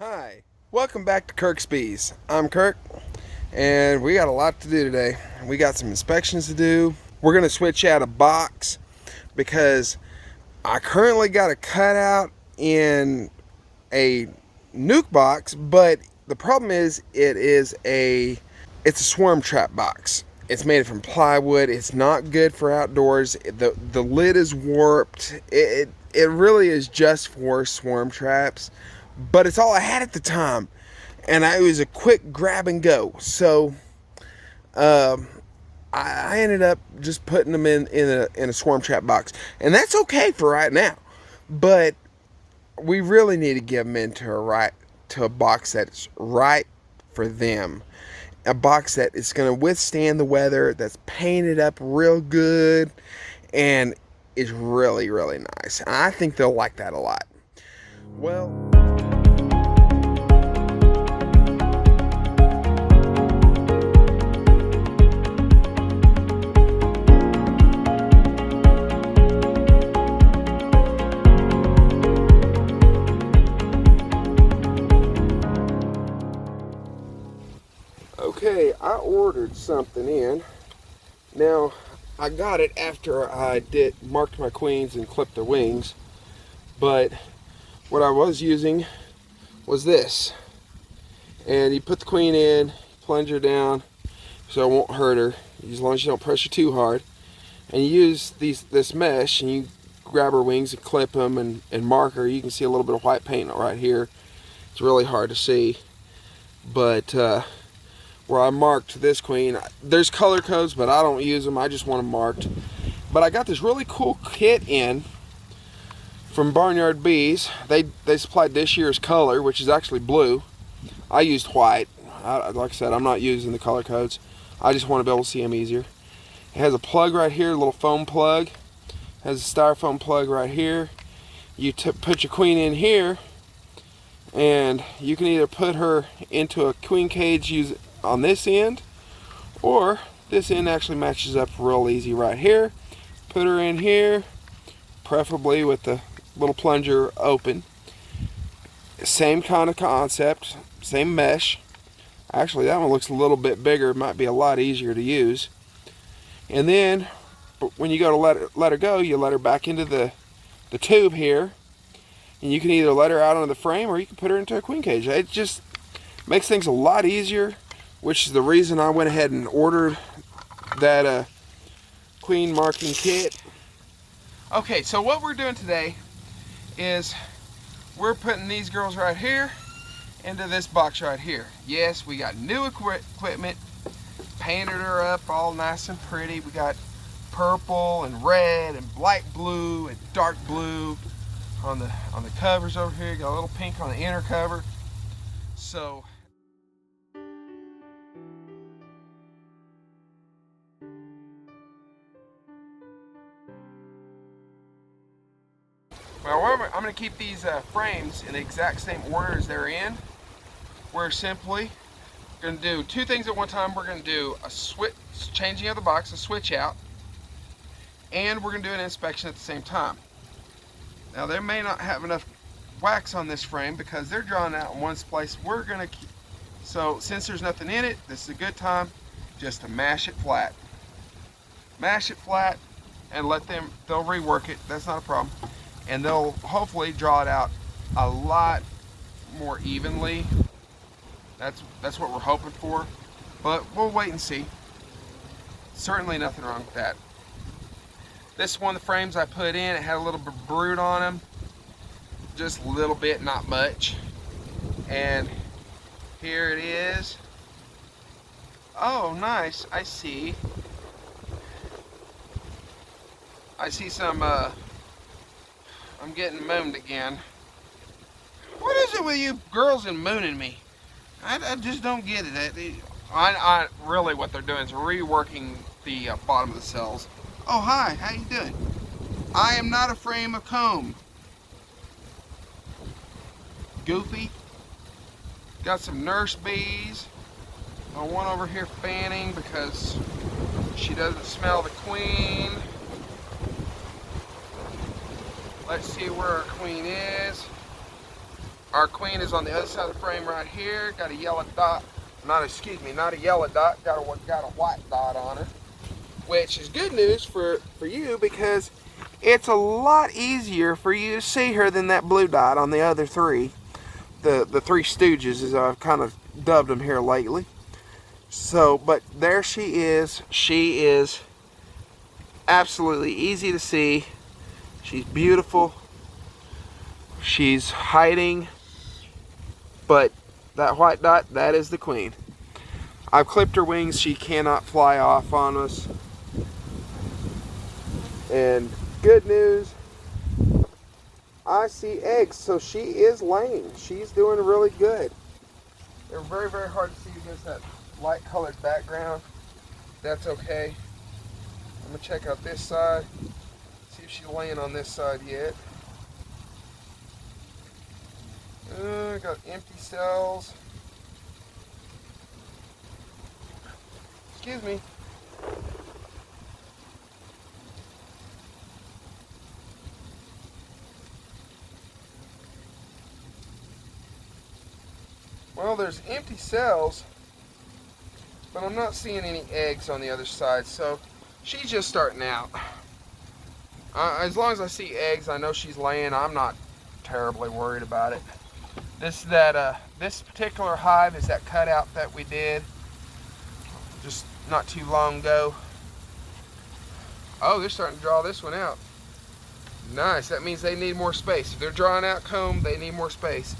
Hi, welcome back to Kirk's Bees. I'm Kirk, and we got a lot to do today. We got some inspections to do. We're going to switch out a box because I currently got a cutout in a nuke box, but the problem is it's a swarm trap box. It's made from plywood. It's not good for outdoors. The lid is warped. It really is just for swarm traps, but it's all I had at the time, and it was a quick grab and go. So um, I ended up just putting them in a swarm trap box, and that's okay for right now. But we really need to get them to a box that's right for them. A box that is going to withstand the weather, that's painted up real good, and is really, really nice. And I think they'll like that a lot. Well, okay, I ordered something in. Now, I got it after I marked my queens and clipped their wings, but what I was using was this. And you put the queen in, plunge her down so it won't hurt her, as long as you don't press her too hard. And you use this mesh, and you grab her wings and clip them and mark her. You can see a little bit of white paint right here. It's really hard to see, but where I marked this queen, there's color codes, but I don't use them. I just want them marked. But I got this really cool kit in from Barnyard Bees. They supplied this year's color, which is actually blue. I used white. Like I said, I'm not using the color codes. I just want to be able to see them easier. It has a plug right here, a little foam plug. It has a styrofoam plug right here. You put your queen in here, and you can either put her into a queen cage on this end, or this end actually matches up real easy right here. Put her in here, preferably with the little plunger open. Same kind of concept, same mesh. Actually, that one looks a little bit bigger. It might be a lot easier to use. And then when you go to let her go, you let her back into the tube here, and you can either let her out onto the frame, or you can put her into a queen cage. It just makes things a lot easier, which is the reason I went ahead and ordered that queen marking kit. Okay, so what we're doing today is we're putting these girls right here into this box right here. Yes, we got new equipment, painted her up all nice and pretty. We got purple and red and light blue and dark blue on the covers over here. Got a little pink on the inner cover. So well, I'm going to keep these frames in the exact same order as they're in. We're simply going to do two things at one time. We're going to do a changing of the box, a switch out, and we're going to do an inspection at the same time. Now, they may not have enough wax on this frame because they're drawn out in one place. We're going to so since there's nothing in it, this is a good time just to mash it flat. Mash it flat and they'll rework it. That's not a problem. And they'll hopefully draw it out a lot more evenly. That's what we're hoping for, but we'll wait and see. Certainly nothing wrong with that. This is one of the frames I put in. It had a little bit of brood on them, just a little bit, not much. And here it is. Oh, nice. I see some I'm getting mooned again. What is it with you girls and mooning me? I just don't get it. I really, what they're doing is reworking the bottom of the cells. Oh, hi, how you doing? I am not a frame of comb. Goofy. Got some nurse bees. One over here fanning because she doesn't smell the queen. Let's see where our queen is. Our queen is on the other side of the frame right here. Got a yellow dot. Not a yellow dot. Got a white dot on her, which is good news for you because it's a lot easier for you to see her than that blue dot on the other three. The three stooges, as I've kind of dubbed them here lately. So, but there she is. She is absolutely easy to see. She's beautiful. She's hiding, but that white dot, that is the queen. I've clipped her wings. She cannot fly off on us. And good news, I see eggs, so she is laying. She's doing really good. They're very, very hard to see against that light colored background. That's okay. I'm gonna check out this side, see if she's laying on this side yet. Got empty cells. Excuse me. Well, there's empty cells, but I'm not seeing any eggs on the other side, so she's just starting out. As long as I see eggs, I know she's laying. I'm not terribly worried about it. This particular hive is that cutout that we did just not too long ago. Oh, they're starting to draw this one out. Nice. That means they need more space. If they're drawing out comb, they need more space.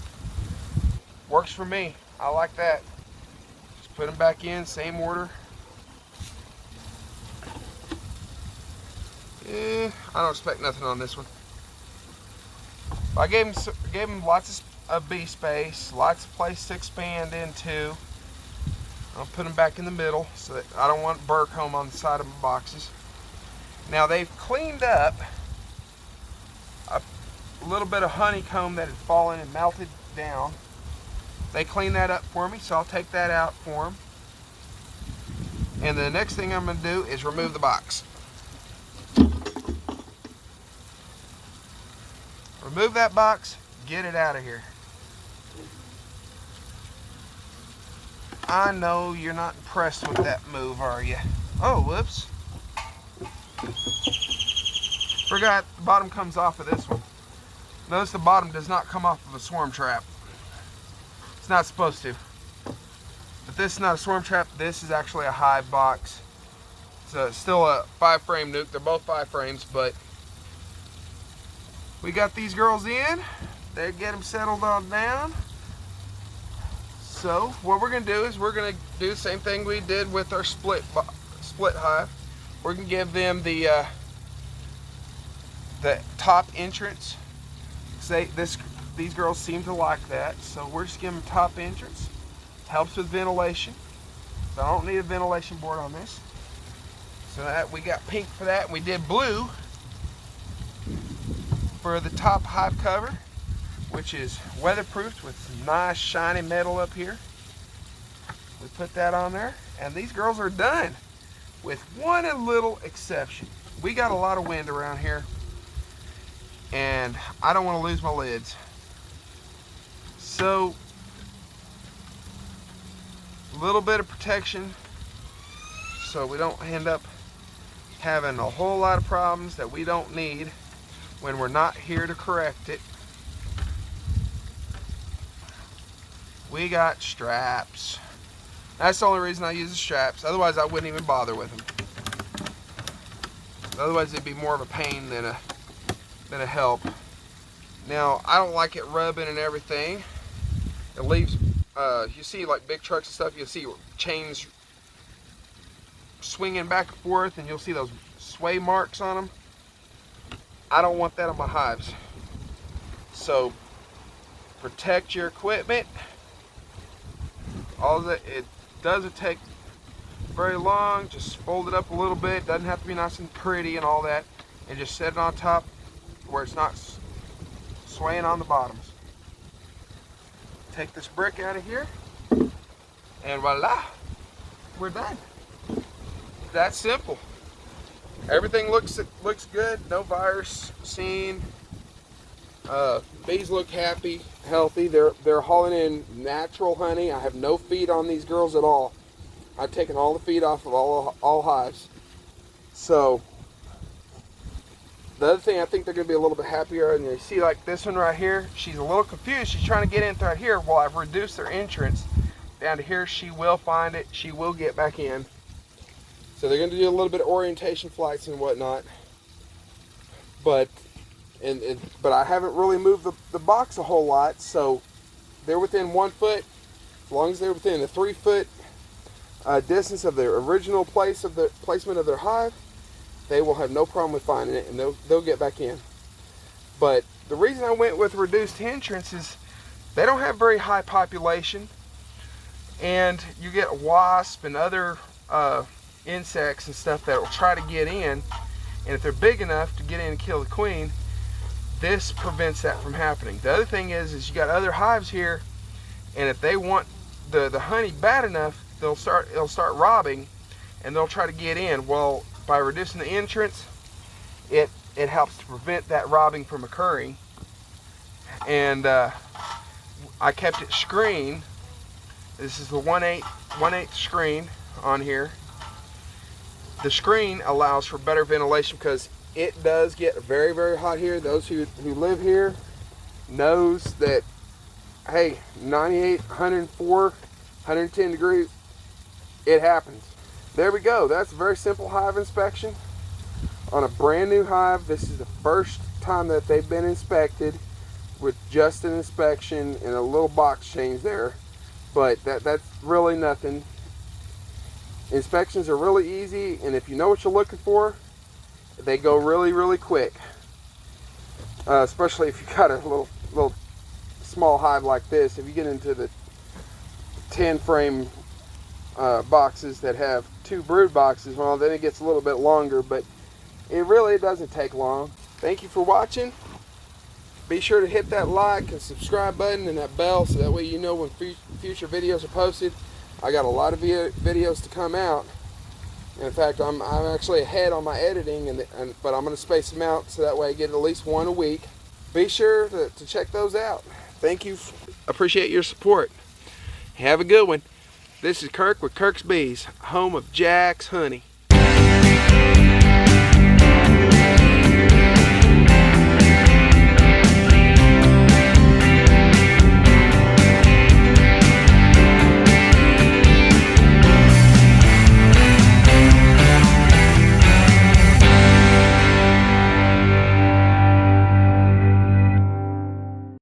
Works for me. I like that. Just put them back in, same order. I don't expect nothing on this one. I gave them lots of bee space, lots of place to expand into. I'll put them back in the middle so that I don't want burr comb on the side of my boxes. Now they've cleaned up a little bit of honeycomb that had fallen and melted down. They cleaned that up for me, so I'll take that out for them. And the next thing I'm going to do is remove the box. Remove that box, get it out of here. I know you're not impressed with that move, are you? Oh, whoops. Forgot the bottom comes off of this one. Notice the bottom does not come off of a swarm trap. It's not supposed to. But this is not a swarm trap. This is actually a hive box. It's still a 5-frame nuke. They're both 5 frames, but we got these girls in. They get them settled on down. So what we're going to do is we're going to do the same thing we did with our split hive. We're going to give them the top entrance. These girls seem to like that, so we're just giving them top entrance. Helps with ventilation. So I don't need a ventilation board on this. So that we got pink for that. We did blue for the top hive cover, which is weatherproofed with some nice shiny metal up here. We put that on there, and these girls are done, with one little exception. We got a lot of wind around here, and I don't want to lose my lids. So, a little bit of protection so we don't end up having a whole lot of problems that we don't need when we're not here to correct it. We got straps. That's the only reason I use the straps. Otherwise, I wouldn't even bother with them. Otherwise, it'd be more of a pain than a help. Now, I don't like it rubbing and everything. It leaves, you see like big trucks and stuff, you'll see chains swinging back and forth, and you'll see those sway marks on them. I don't want that on my hives. So, protect your equipment. All that it doesn't take very long. Just fold it up a little bit. Doesn't have to be nice and pretty and all that. And just set it on top where it's not swaying on the bottoms. Take this brick out of here, and voila, we're done. That's simple. Everything looks good. No virus seen. Bees look happy, healthy. They're hauling in natural honey. I have no feed on these girls at all. I've taken all the feed off of all hives. So the other thing, I think they're going to be a little bit happier. And you see, like this one right here, she's a little confused. She's trying to get in right here. Well, I've reduced their entrance down to here. She will find it. She will get back in. So they're going to do a little bit of orientation flights and whatnot. But I haven't really moved the box a whole lot. So they're within 1 foot. As long as they're within a 3 foot distance of their original placement of their hive, they will have no problem with finding it, and they'll get back in. But the reason I went with reduced entrance is they don't have very high population, and you get wasp and other insects and stuff that will try to get in, and if they're big enough to get in and kill the queen, this prevents that from happening. The other thing is you got other hives here, and if they want the honey bad enough, they'll start robbing, and they'll try to get in. Well, by reducing the entrance, it helps to prevent that robbing from occurring. And I kept it screened. This is the 1/8 screen on here. The screen allows for better ventilation because it does get very, very hot here. Those who live here knows that, hey, 98, 104, 110 degrees, it happens. There we go. That's a very simple hive inspection on a brand new hive. This is the first time that they've been inspected with just an inspection and a little box change there. But that's really nothing. Inspections are really easy, and if you know what you're looking for, they go really, really quick. Especially if you got a little small hive like this. If you get into the 10 frame boxes that have 2 brood boxes, well, then it gets a little bit longer, but it really doesn't take long. Thank you for watching. Be sure to hit that like and subscribe button and that bell so that way you know when future videos are posted. I got a lot of videos to come out. In fact, I'm actually ahead on my editing, but I'm going to space them out so that way I get at least one a week. Be sure to check those out. Thank you. Appreciate your support. Have a good one. This is Kirk with Kirk's Bees, home of Jack's Honey.